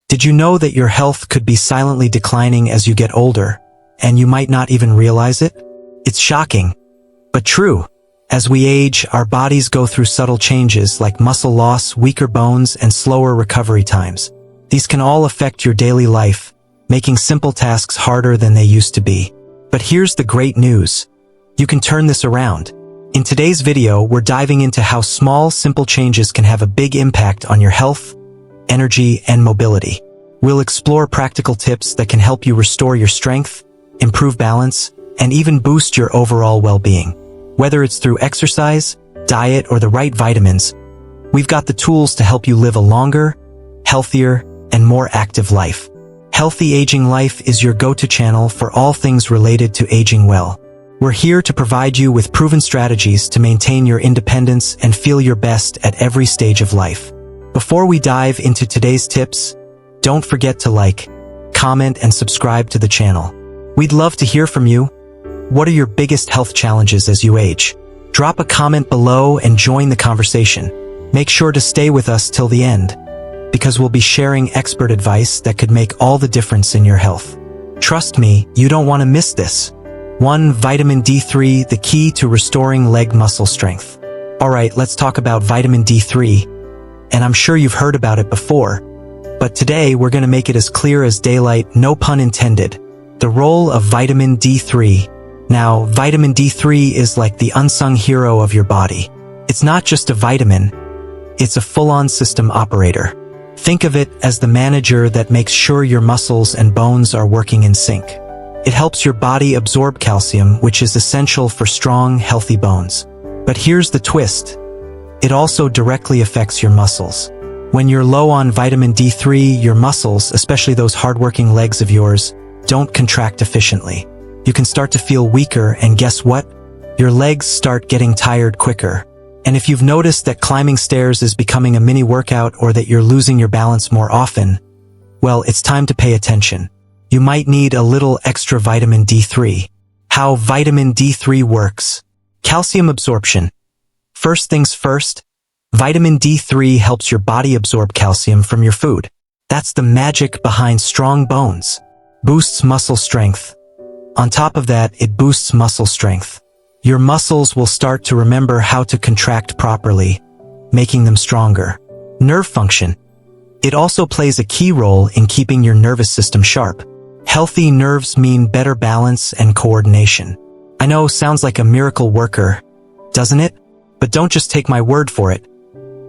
Did you know that your health could be silently declining as you get older, and you might not even realize it? It's shocking, but true. As we age, our bodies go through subtle changes like muscle loss, weaker bones, and slower recovery times. These can all affect your daily life, making simple tasks harder than they used to be. But here's the great news. You can turn this around. In today's video, we're diving into how small, simple changes can have a big impact on your health, energy, and mobility. We'll explore practical tips that can help you restore your strength, improve balance, and even boost your overall well-being. Whether it's through exercise, diet, or the right vitamins, we've got the tools to help you live a longer, healthier, and more active life. Healthy Aging Life is your go-to channel for all things related to aging well. We're here to provide you with proven strategies to maintain your independence and feel your best at every stage of life. Before we dive into today's tips, don't forget to like, comment, and subscribe to the channel. We'd love to hear from you. What are your biggest health challenges as you age? Drop a comment below and join the conversation. Make sure to stay with us till the end, because we'll be sharing expert advice that could make all the difference in your health. Trust me, you don't want to miss this. 1. Vitamin D3, the key to restoring leg muscle strength. Alright, let's talk about vitamin D3, and I'm sure you've heard about it before, but today we're going to make it as clear as daylight, no pun intended. The role of vitamin D3. Now, vitamin D3 is like the unsung hero of your body. It's not just a vitamin, it's a full-on system operator. Think of it as the manager that makes sure your muscles and bones are working in sync. It helps your body absorb calcium, which is essential for strong, healthy bones. But here's the twist. It also directly affects your muscles. When you're low on vitamin D3, your muscles, especially those hardworking legs of yours, don't contract efficiently. You can start to feel weaker, and guess what? Your legs start getting tired quicker. And if you've noticed that climbing stairs is becoming a mini workout or that you're losing your balance more often, well, it's time to pay attention. You might need a little extra vitamin D3. How vitamin D3 works. Calcium absorption. First things first, vitamin D3 helps your body absorb calcium from your food. That's the magic behind strong bones. Boosts muscle strength. On top of that, it boosts muscle strength. Your muscles will start to remember how to contract properly, making them stronger. Nerve function. It also plays a key role in keeping your nervous system sharp. Healthy nerves mean better balance and coordination. I know, sounds like a miracle worker, doesn't it? But don't just take my word for it.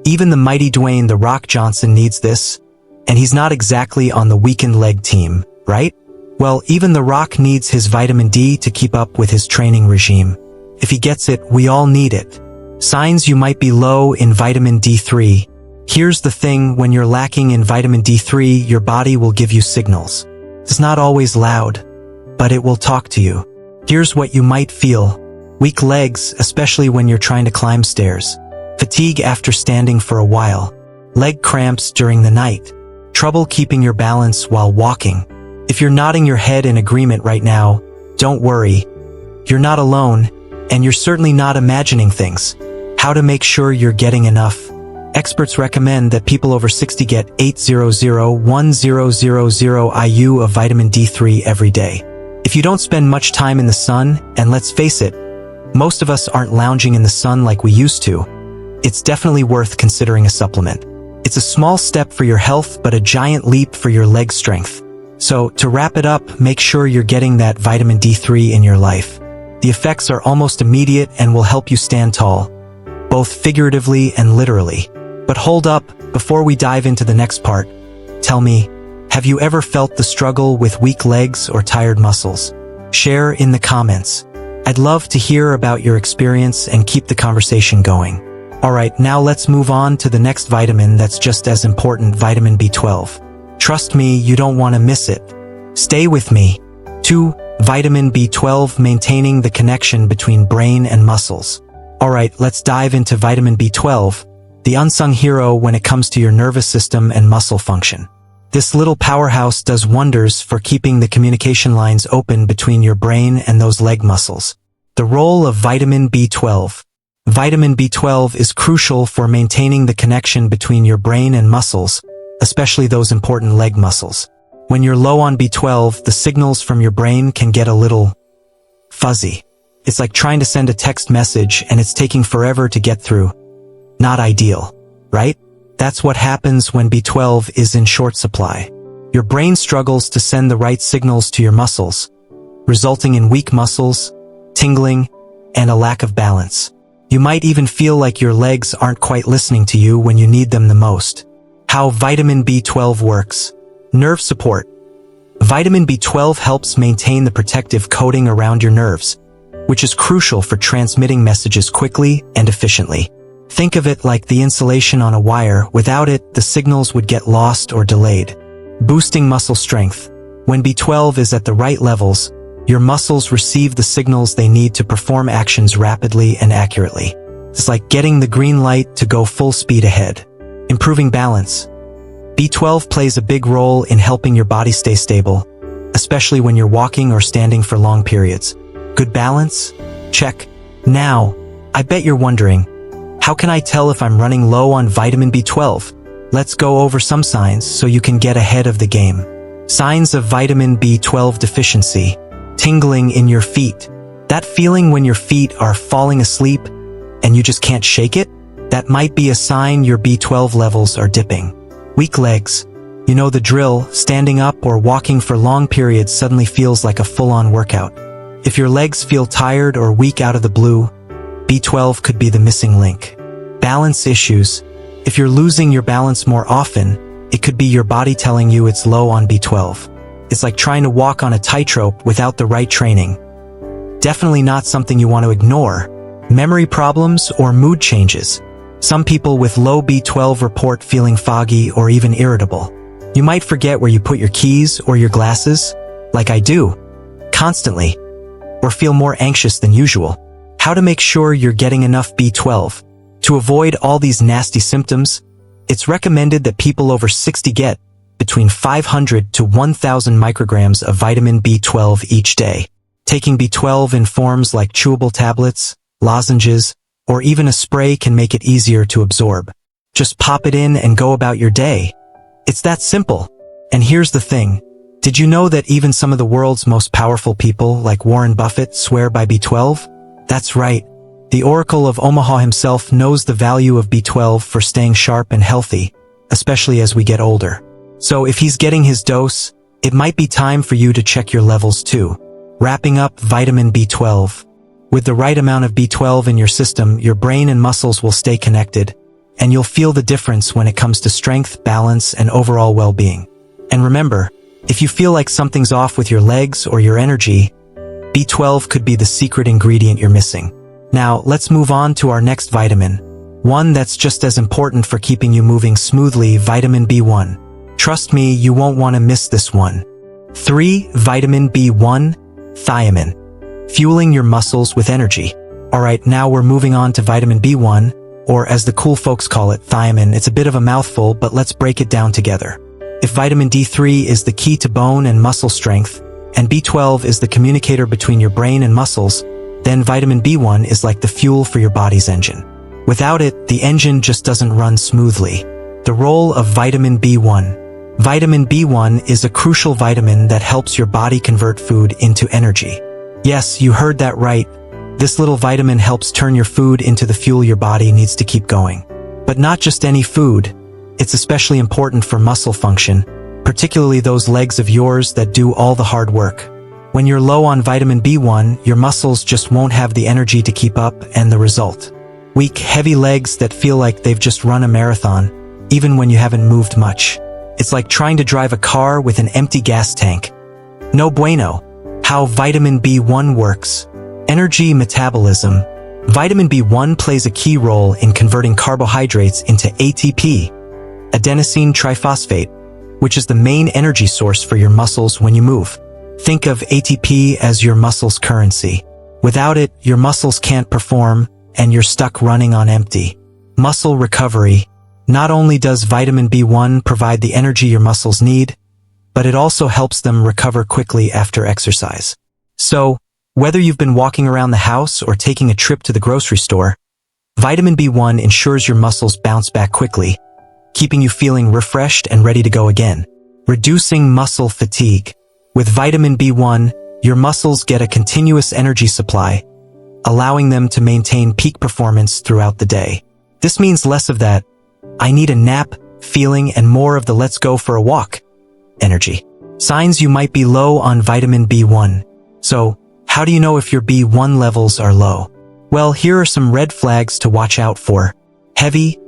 Even the mighty Dwayne "The Rock" Johnson needs this, and he's not exactly on the weakened leg team, right? Well, even The Rock needs his vitamin D to keep up with his training regime. If he gets it, we all need it. Signs you might be low in vitamin D3. Here's the thing, when you're lacking in vitamin D3, your body will give you signals. It's not always loud, but it will talk to you. Here's what you might feel. Weak legs, especially when you're trying to climb stairs. Fatigue after standing for a while. Leg cramps during the night. Trouble keeping your balance while walking. If you're nodding your head in agreement right now, don't worry. You're not alone, and you're certainly not imagining things. How to make sure you're getting enough. Experts recommend that people over 60 get 800-1000 IU of vitamin D3 every day. If you don't spend much time in the sun, and let's face it, most of us aren't lounging in the sun like we used to, it's definitely worth considering a supplement. It's a small step for your health, but a giant leap for your leg strength. So, to wrap it up, make sure you're getting that vitamin D3 in your life. The effects are almost immediate and will help you stand tall, both figuratively and literally. But hold up, before we dive into the next part, tell me, have you ever felt the struggle with weak legs or tired muscles? Share in the comments. I'd love to hear about your experience and keep the conversation going. Alright, now let's move on to the next vitamin that's just as important, vitamin B12. Trust me, you don't want to miss it. Stay with me. 2. Vitamin B12, maintaining the connection between brain and muscles. Alright, let's dive into vitamin B12, the unsung hero when it comes to your nervous system and muscle function. This little powerhouse does wonders for keeping the communication lines open between your brain and those leg muscles. The role of vitamin B12. Vitamin B12 is crucial for maintaining the connection between your brain and muscles, especially those important leg muscles. When you're low on B12, the signals from your brain can get a little fuzzy. It's like trying to send a text message and it's taking forever to get through. Not ideal, right? That's what happens when B12 is in short supply. Your brain struggles to send the right signals to your muscles, resulting in weak muscles, tingling, and a lack of balance. You might even feel like your legs aren't quite listening to you when you need them the most. How vitamin B12 works. Nerve support. Vitamin B12 helps maintain the protective coating around your nerves, which is crucial for transmitting messages quickly and efficiently. Think of it like the insulation on a wire. Without it, the signals would get lost or delayed. Boosting muscle strength. When B12 is at the right levels, your muscles receive the signals they need to perform actions rapidly and accurately. It's like getting the green light to go full speed ahead. Improving balance. B12 plays a big role in helping your body stay stable, especially when you're walking or standing for long periods. Good balance? Check. Now, I bet you're wondering, how can I tell if I'm running low on vitamin B12? Let's go over some signs so you can get ahead of the game. Signs of vitamin B12 deficiency. Tingling in your feet. That feeling when your feet are falling asleep and you just can't shake it? That might be a sign your B12 levels are dipping. Weak legs. You know the drill, standing up or walking for long periods suddenly feels like a full-on workout. If your legs feel tired or weak out of the blue, B12 could be the missing link. Balance issues. If you're losing your balance more often, it could be your body telling you it's low on B12. It's like trying to walk on a tightrope without the right training. Definitely not something you want to ignore. Memory problems or mood changes. Some people with low B12 report feeling foggy or even irritable. You might forget where you put your keys or your glasses, like I do, constantly, or feel more anxious than usual. How to make sure you're getting enough B12. To avoid all these nasty symptoms, it's recommended that people over 60 get between 500 to 1,000 micrograms of vitamin B12 each day. Taking B12 in forms like chewable tablets, lozenges, or even a spray can make it easier to absorb. Just pop it in and go about your day. It's that simple. And here's the thing. Did you know that even some of the world's most powerful people, like Warren Buffett, swear by B12? That's right. The Oracle of Omaha himself knows the value of B12 for staying sharp and healthy, especially as we get older. So if he's getting his dose, it might be time for you to check your levels too. Wrapping up vitamin B12. With the right amount of B12 in your system, your brain and muscles will stay connected, and you'll feel the difference when it comes to strength, balance, and overall well-being. And remember, if you feel like something's off with your legs or your energy, B12 could be the secret ingredient you're missing. Now, let's move on to our next vitamin. One that's just as important for keeping you moving smoothly, vitamin B1. Trust me, you won't want to miss this one. 3. Vitamin B1, thiamine. Fueling your muscles with energy. Alright, now we're moving on to vitamin B1, or as the cool folks call it, thiamine. It's a bit of a mouthful, but let's break it down together. If vitamin D3 is the key to bone and muscle strength, and B12 is the communicator between your brain and muscles, then vitamin B1 is like the fuel for your body's engine. Without it, the engine just doesn't run smoothly. The role of vitamin B1. Vitamin B1 is a crucial vitamin that helps your body convert food into energy. Yes, you heard that right. This little vitamin helps turn your food into the fuel your body needs to keep going. But not just any food. It's especially important for muscle function, particularly those legs of yours that do all the hard work. When you're low on vitamin B1, your muscles just won't have the energy to keep up, and the result? Weak, heavy legs that feel like they've just run a marathon, even when you haven't moved much. It's like trying to drive a car with an empty gas tank. No bueno. How vitamin B1 works. Energy metabolism. Vitamin B1 plays a key role in converting carbohydrates into ATP, adenosine triphosphate, which is the main energy source for your muscles when you move. Think of ATP as your muscle's currency. Without it, your muscles can't perform, and you're stuck running on empty. Muscle recovery. Not only does vitamin B1 provide the energy your muscles need, but it also helps them recover quickly after exercise. So, whether you've been walking around the house or taking a trip to the grocery store, vitamin B1 ensures your muscles bounce back quickly, keeping you feeling refreshed and ready to go again. Reducing muscle fatigue. With vitamin B1, your muscles get a continuous energy supply, allowing them to maintain peak performance throughout the day. This means less of that "I need a nap" feeling and more of the "let's go for a walk" energy. Signs you might be low on vitamin B1. So, how do you know if your B1 levels are low? Well, here are some red flags to watch out for. Heavy,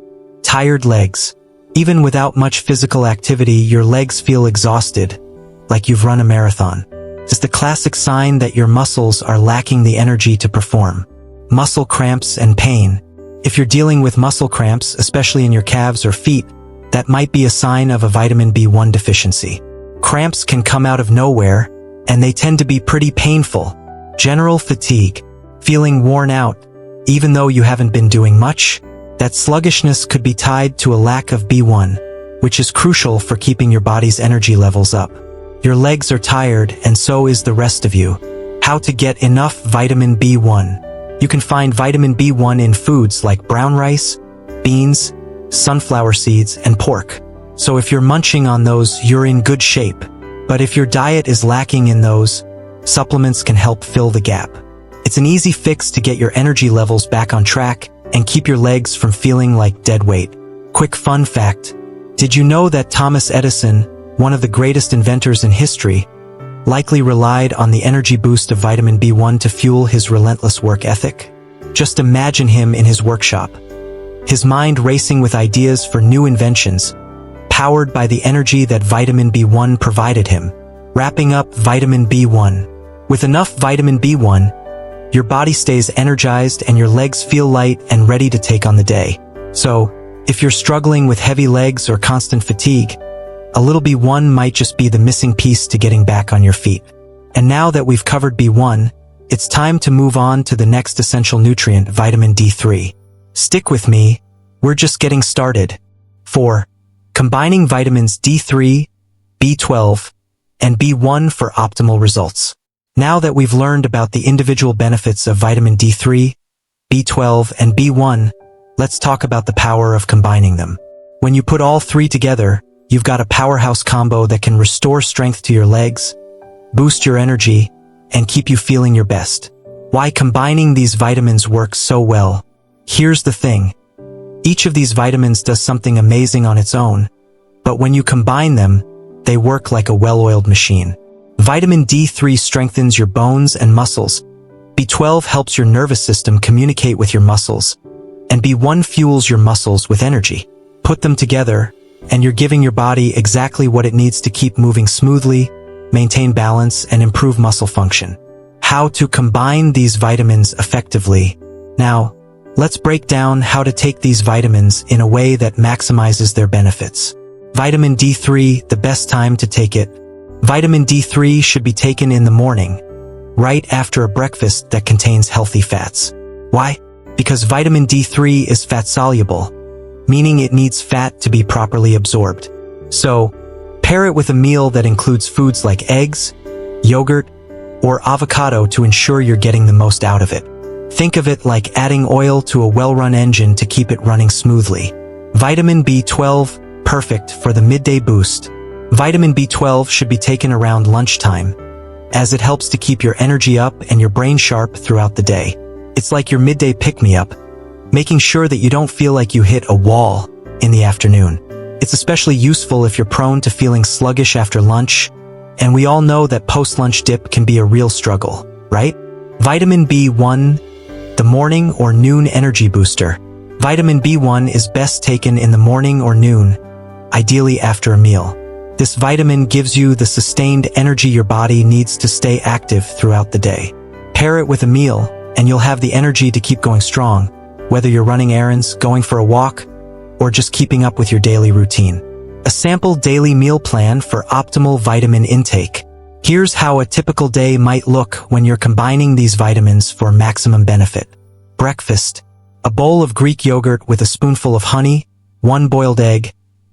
tired legs. Even without much physical activity, your legs feel exhausted, like you've run a marathon. It's the classic sign that your muscles are lacking the energy to perform. Muscle cramps and pain. If you're dealing with muscle cramps, especially in your calves or feet, that might be a sign of a vitamin B1 deficiency. Cramps can come out of nowhere, and they tend to be pretty painful. General fatigue. Feeling worn out, even though you haven't been doing much. That sluggishness could be tied to a lack of B1, which is crucial for keeping your body's energy levels up. Your legs are tired, and so is the rest of you. How to get enough vitamin B1. You can find vitamin B1 in foods like brown rice, beans, sunflower seeds, and pork. So if you're munching on those, you're in good shape. But if your diet is lacking in those, supplements can help fill the gap. It's an easy fix to get your energy levels back on track and keep your legs from feeling like dead weight. Quick fun fact. Did you know that Thomas Edison, one of the greatest inventors in history, likely relied on the energy boost of vitamin B1 to fuel his relentless work ethic? Just imagine him in his workshop, his mind racing with ideas for new inventions, powered by the energy that vitamin B1 provided him. Wrapping up vitamin B1. With enough vitamin B1, your body stays energized and your legs feel light and ready to take on the day. So, if you're struggling with heavy legs or constant fatigue, a little B1 might just be the missing piece to getting back on your feet. And now that we've covered B1, it's time to move on to the next essential nutrient, vitamin D3. Stick with me, we're just getting started. 4. Combining vitamins D3, B12, and B1 for optimal results. Now that we've learned about the individual benefits of vitamin D3, B12, and B1, let's talk about the power of combining them. When you put all three together, you've got a powerhouse combo that can restore strength to your legs, boost your energy, and keep you feeling your best. Why combining these vitamins works so well? Here's the thing. Each of these vitamins does something amazing on its own, but when you combine them, they work like a well-oiled machine. Vitamin D3 strengthens your bones and muscles, B12 helps your nervous system communicate with your muscles, and B1 fuels your muscles with energy. Put them together, and you're giving your body exactly what it needs to keep moving smoothly, maintain balance, and improve muscle function. How to combine these vitamins effectively. Now, let's break down how to take these vitamins in a way that maximizes their benefits. Vitamin D3, the best time to take it. Vitamin D3 should be taken in the morning, right after a breakfast that contains healthy fats. Why? Because vitamin D3 is fat-soluble, meaning it needs fat to be properly absorbed. So, pair it with a meal that includes foods like eggs, yogurt, or avocado to ensure you're getting the most out of it. Think of it like adding oil to a well-run engine to keep it running smoothly. Vitamin B12, perfect for the midday boost. Vitamin B12 should be taken around lunchtime, as it helps to keep your energy up and your brain sharp throughout the day. It's like your midday pick-me-up, making sure that you don't feel like you hit a wall in the afternoon. It's especially useful if you're prone to feeling sluggish after lunch, and we all know that post-lunch dip can be a real struggle, right? Vitamin B1, the morning or noon energy booster. Vitamin B1 is best taken in the morning or noon, ideally after a meal. This vitamin gives you the sustained energy your body needs to stay active throughout the day. Pair it with a meal, and you'll have the energy to keep going strong, whether you're running errands, going for a walk, or just keeping up with your daily routine. A sample daily meal plan for optimal vitamin intake. Here's how a typical day might look when you're combining these vitamins for maximum benefit. Breakfast. A bowl of Greek yogurt with a spoonful of honey, 1 boiled egg,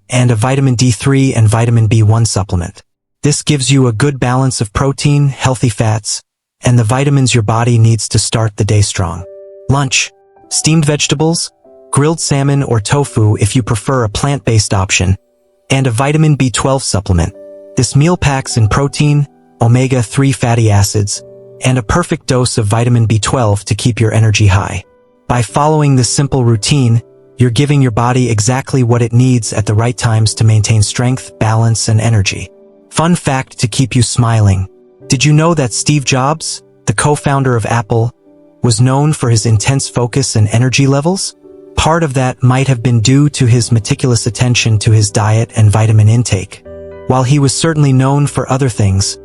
and a vitamin D3 and vitamin B1 supplement. This gives you a good balance of protein, healthy fats, and the vitamins your body needs to start the day strong. Lunch. Steamed vegetables, grilled salmon or tofu if you prefer a plant-based option, and a vitamin B12 supplement. This meal packs in protein, omega-3 fatty acids, and a perfect dose of vitamin B12 to keep your energy high. By following this simple routine, you're giving your body exactly what it needs at the right times to maintain strength, balance, and energy. Fun fact to keep you smiling. Did you know that Steve Jobs, the co-founder of Apple, was known for his intense focus and energy levels? Part of that might have been due to his meticulous attention to his diet and vitamin intake. While he was certainly known for other things,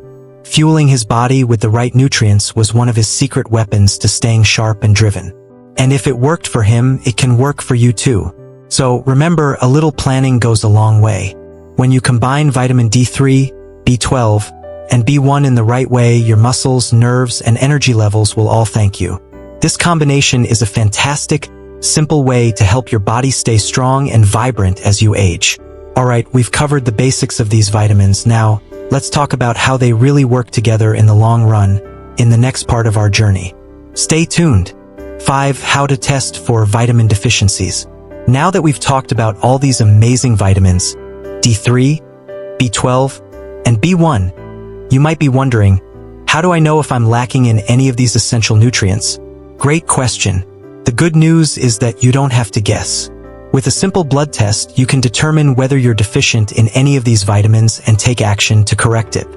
fueling his body with the right nutrients was one of his secret weapons to staying sharp and driven. And if it worked for him, it can work for you too. So remember, a little planning goes a long way. When you combine vitamin D3, B12, and B1 in the right way, your muscles, nerves, and energy levels will all thank you. This combination is a fantastic, simple way to help your body stay strong and vibrant as you age. Alright, we've covered the basics of these vitamins. Now, let's talk about how they really work together in the long run, in the next part of our journey. Stay tuned. 5. How to test for vitamin deficiencies. Now that we've talked about all these amazing vitamins, D3, B12, and B1, you might be wondering, how do I know if I'm lacking in any of these essential nutrients? Great question. The good news is that you don't have to guess. With a simple blood test, you can determine whether you're deficient in any of these vitamins and take action to correct it.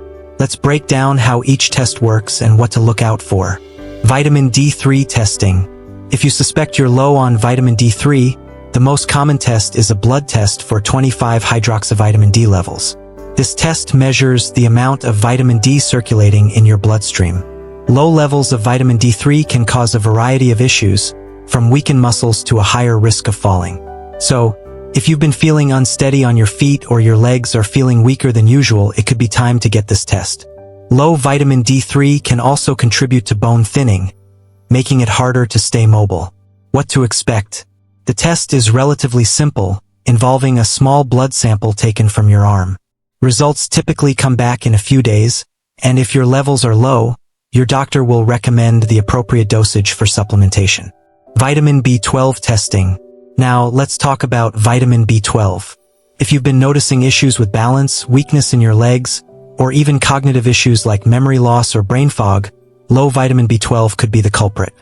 Let's break down how each test works and what to look out for. Vitamin D3 testing. If you suspect you're low on vitamin D3, the most common test is a blood test for 25-hydroxyvitamin D levels. This test measures the amount of vitamin D circulating in your bloodstream. Low levels of vitamin D3 can cause a variety of issues, from weakened muscles to a higher risk of falling. So, if you've been feeling unsteady on your feet or your legs are feeling weaker than usual, it could be time to get this test. Low vitamin D3 can also contribute to bone thinning, making it harder to stay mobile. What to expect? The test is relatively simple, involving a small blood sample taken from your arm. Results typically come back in a few days, and if your levels are low, your doctor will recommend the appropriate dosage for supplementation. Vitamin B12 testing. Now, let's talk about vitamin B12. If you've been noticing issues with balance, weakness in your legs, or even cognitive issues like memory loss or brain fog, low vitamin B12 could be the culprit.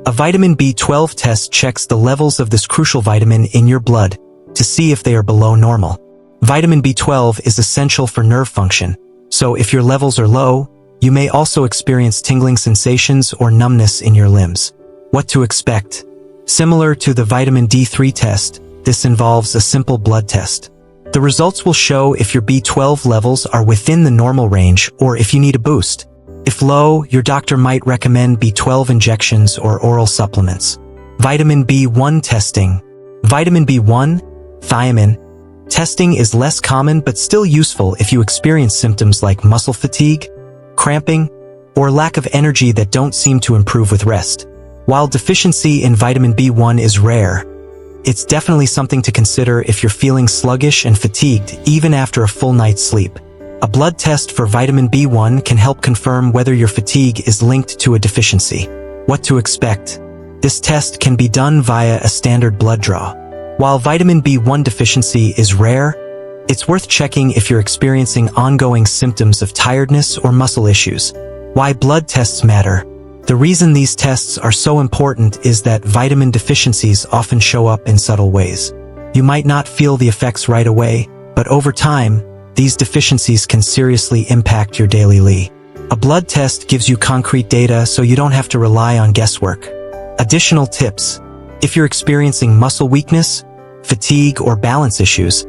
A vitamin B12 test checks the levels of this crucial vitamin in your blood to see if they are below normal. Vitamin B12 is essential for nerve function, so if your levels are low, you may also experience tingling sensations or numbness in your limbs. What to expect? Similar to the vitamin D3 test, this involves a simple blood test. The results will show if your B12 levels are within the normal range or if you need a boost. If low, your doctor might recommend B12 injections or oral supplements. Vitamin B1 testing. Vitamin B1, thiamine, testing is less common but still useful if you experience symptoms like muscle fatigue, cramping, or lack of energy that don't seem to improve with rest. While deficiency in vitamin B1 is rare, it's definitely something to consider if you're feeling sluggish and fatigued even after a full night's sleep. A blood test for vitamin B1 can help confirm whether your fatigue is linked to a deficiency. What to expect? This test can be done via a standard blood draw. While vitamin B1 deficiency is rare, it's worth checking if you're experiencing ongoing symptoms of tiredness or muscle issues. Why blood tests matter? The reason these tests are so important is that vitamin deficiencies often show up in subtle ways. You might not feel the effects right away, but over time, these deficiencies can seriously impact your daily life. A blood test gives you concrete data so you don't have to rely on guesswork. Additional tips. If you're experiencing muscle weakness, fatigue, or balance issues,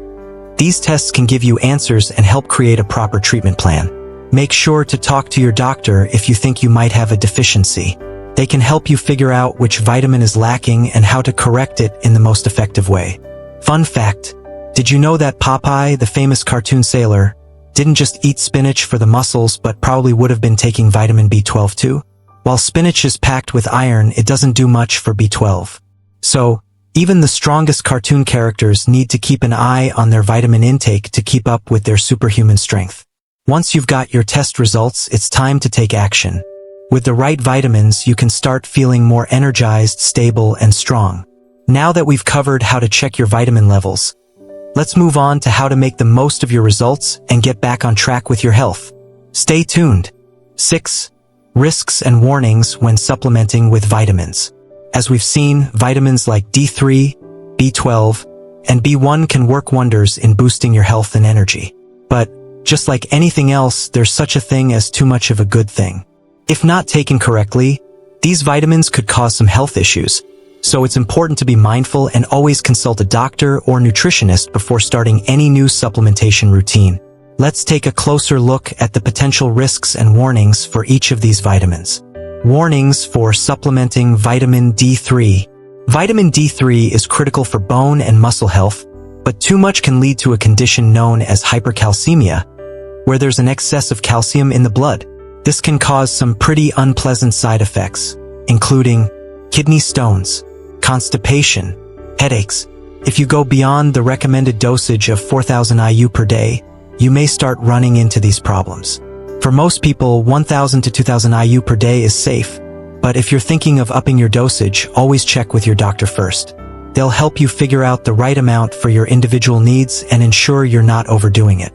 these tests can give you answers and help create a proper treatment plan. Make sure to talk to your doctor if you think you might have a deficiency. They can help you figure out which vitamin is lacking and how to correct it in the most effective way. Fun fact. Did you know that Popeye, the famous cartoon sailor, didn't just eat spinach for the muscles but probably would have been taking vitamin B12 too? While spinach is packed with iron, it doesn't do much for B12. So, even the strongest cartoon characters need to keep an eye on their vitamin intake to keep up with their superhuman strength. Once you've got your test results, it's time to take action. With the right vitamins, you can start feeling more energized, stable, and strong. Now that we've covered how to check your vitamin levels, let's move on to how to make the most of your results and get back on track with your health. Stay tuned. 6. Risks and warnings when supplementing with vitamins. As we've seen, vitamins like D3, B12, and B1 can work wonders in boosting your health and energy. But, just like anything else, there's such a thing as too much of a good thing. If not taken correctly, these vitamins could cause some health issues, so it's important to be mindful and always consult a doctor or nutritionist before starting any new supplementation routine. Let's take a closer look at the potential risks and warnings for each of these vitamins. Warnings for supplementing vitamin D3. Vitamin D3 is critical for bone and muscle health, but too much can lead to a condition known as hypercalcemia, where there's an excess of calcium in the blood. This can cause some pretty unpleasant side effects, including kidney stones, constipation, headaches. If you go beyond the recommended dosage of 4,000 IU per day, you may start running into these problems. For most people, 1,000 to 2,000 IU per day is safe, but if you're thinking of upping your dosage, always check with your doctor first. They'll help you figure out the right amount for your individual needs and ensure you're not overdoing it.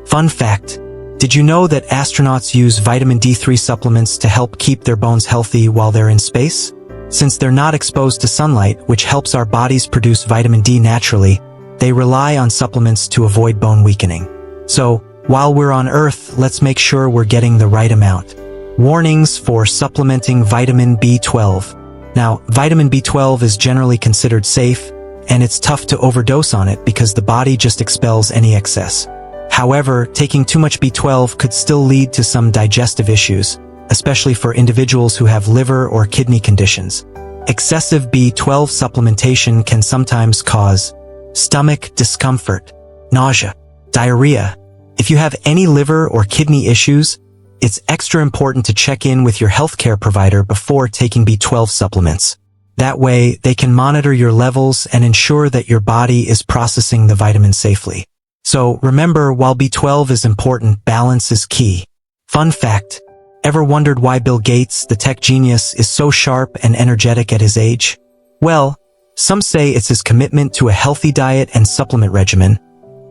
Fun fact: did you know that astronauts use vitamin D3 supplements to help keep their bones healthy while they're in space? Since they're not exposed to sunlight, which helps our bodies produce vitamin D naturally, they rely on supplements to avoid bone weakening. So, while we're on Earth, let's make sure we're getting the right amount. Warnings for supplementing vitamin B12. Now, vitamin B12 is generally considered safe, and it's tough to overdose on it because the body just expels any excess. However, taking too much B12 could still lead to some digestive issues, especially for individuals who have liver or kidney conditions. Excessive B12 supplementation can sometimes cause stomach discomfort, nausea, diarrhea. If you have any liver or kidney issues, it's extra important to check in with your healthcare provider before taking B12 supplements. That way, they can monitor your levels and ensure that your body is processing the vitamin safely. So remember, while B12 is important, balance is key. Fun fact: ever wondered why Bill Gates, the tech genius, is so sharp and energetic at his age? Well, some say it's his commitment to a healthy diet and supplement regimen,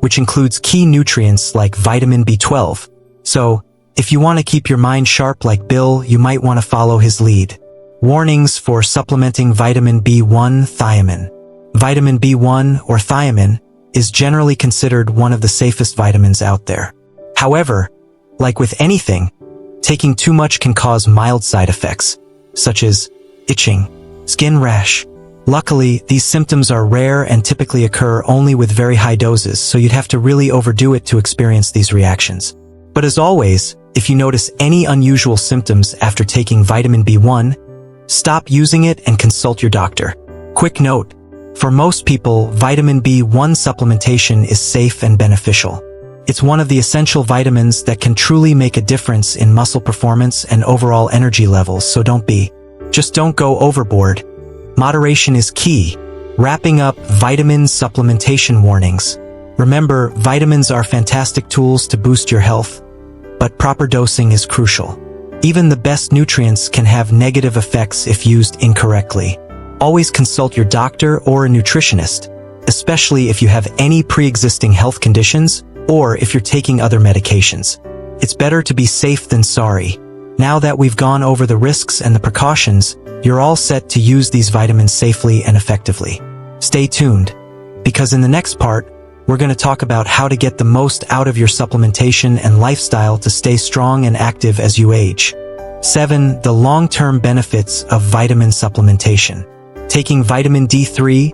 which includes key nutrients like vitamin B12. So, if you want to keep your mind sharp like Bill, you might want to follow his lead. Warnings for supplementing vitamin B1 thiamine. Vitamin B1, or thiamine, is generally considered one of the safest vitamins out there. However, like with anything, taking too much can cause mild side effects, such as itching, skin rash. Luckily, these symptoms are rare and typically occur only with very high doses, so you'd have to really overdo it to experience these reactions. But as always, if you notice any unusual symptoms after taking vitamin B1, stop using it and consult your doctor. Quick note: for most people, vitamin B1 supplementation is safe and beneficial. It's one of the essential vitamins that can truly make a difference in muscle performance and overall energy levels, so just don't go overboard. Moderation is key. Wrapping up vitamin supplementation warnings. Remember, vitamins are fantastic tools to boost your health, but proper dosing is crucial. Even the best nutrients can have negative effects if used incorrectly. Always consult your doctor or a nutritionist, especially if you have any pre-existing health conditions or if you're taking other medications. It's better to be safe than sorry. Now that we've gone over the risks and the precautions, you're all set to use these vitamins safely and effectively. Stay tuned, because in the next part, we're going to talk about how to get the most out of your supplementation and lifestyle to stay strong and active as you age. 7. The long-term benefits of vitamin supplementation. Taking vitamin D3,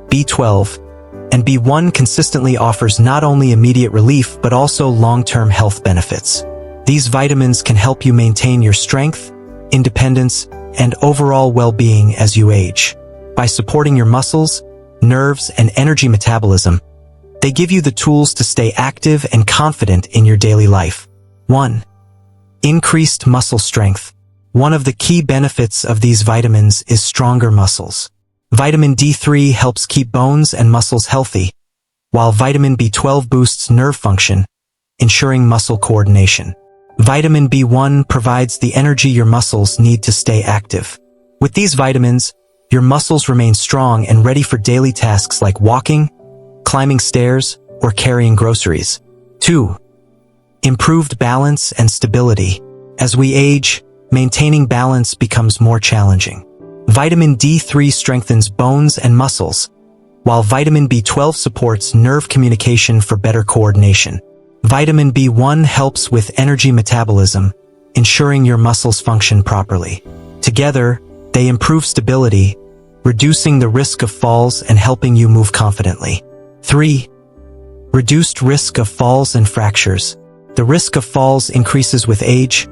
B12, and B1 consistently offers not only immediate relief but also long-term health benefits. These vitamins can help you maintain your strength, independence, and overall well-being as you age. By supporting your muscles, nerves, and energy metabolism, they give you the tools to stay active and confident in your daily life. 1. Increased muscle strength. One of the key benefits of these vitamins is stronger muscles. Vitamin D3 helps keep bones and muscles healthy, while vitamin B12 boosts nerve function, ensuring muscle coordination. Vitamin B1 provides the energy your muscles need to stay active. With these vitamins, your muscles remain strong and ready for daily tasks like walking, climbing stairs, or carrying groceries. 2. Improved balance and stability. As we age, maintaining balance becomes more challenging. Vitamin D3 strengthens bones and muscles, while vitamin B12 supports nerve communication for better coordination. Vitamin B1 helps with energy metabolism, ensuring your muscles function properly. Together, they improve stability, reducing the risk of falls and helping you move confidently. 3. Reduced risk of falls and fractures. The risk of falls increases with age,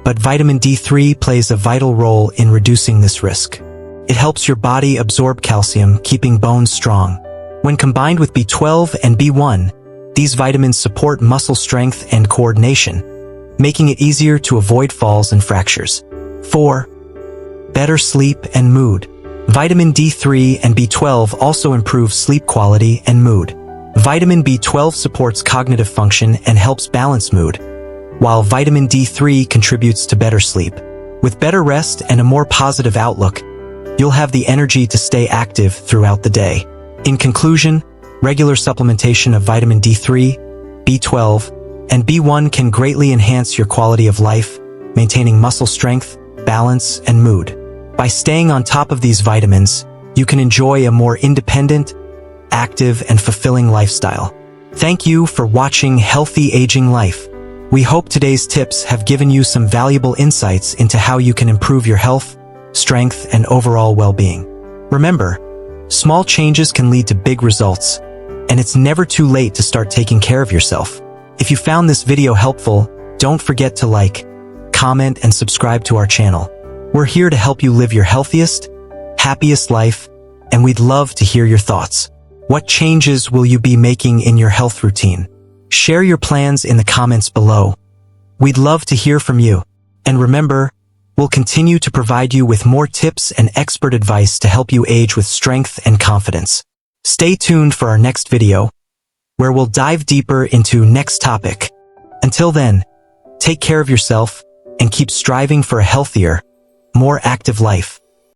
but vitamin D3 plays a vital role in reducing this risk. It helps your body absorb calcium, keeping bones strong. When combined with B12 and B1, these vitamins support muscle strength and coordination, making it easier to avoid falls and fractures. 4. Better sleep and mood. Vitamin D3 and B12 also improve sleep quality and mood. Vitamin B12 supports cognitive function and helps balance mood, while vitamin D3 contributes to better sleep. With better rest and a more positive outlook, you'll have the energy to stay active throughout the day. In conclusion, regular supplementation of vitamin D3, B12, and B1 can greatly enhance your quality of life, maintaining muscle strength, balance, and mood. By staying on top of these vitamins, you can enjoy a more independent, active, and fulfilling lifestyle. Thank you for watching Healthy Aging Life. We hope today's tips have given you some valuable insights into how you can improve your health, strength, and overall well-being. Remember, small changes can lead to big results, and it's never too late to start taking care of yourself. If you found this video helpful, don't forget to like, comment, and subscribe to our channel. We're here to help you live your healthiest, happiest life, and we'd love to hear your thoughts. What changes will you be making in your health routine? Share your plans in the comments below. We'd love to hear from you. And remember, we'll continue to provide you with more tips and expert advice to help you age with strength and confidence. Stay tuned for our next video, where we'll dive deeper into next topic. Until then, take care of yourself and keep striving for a healthier, more active life.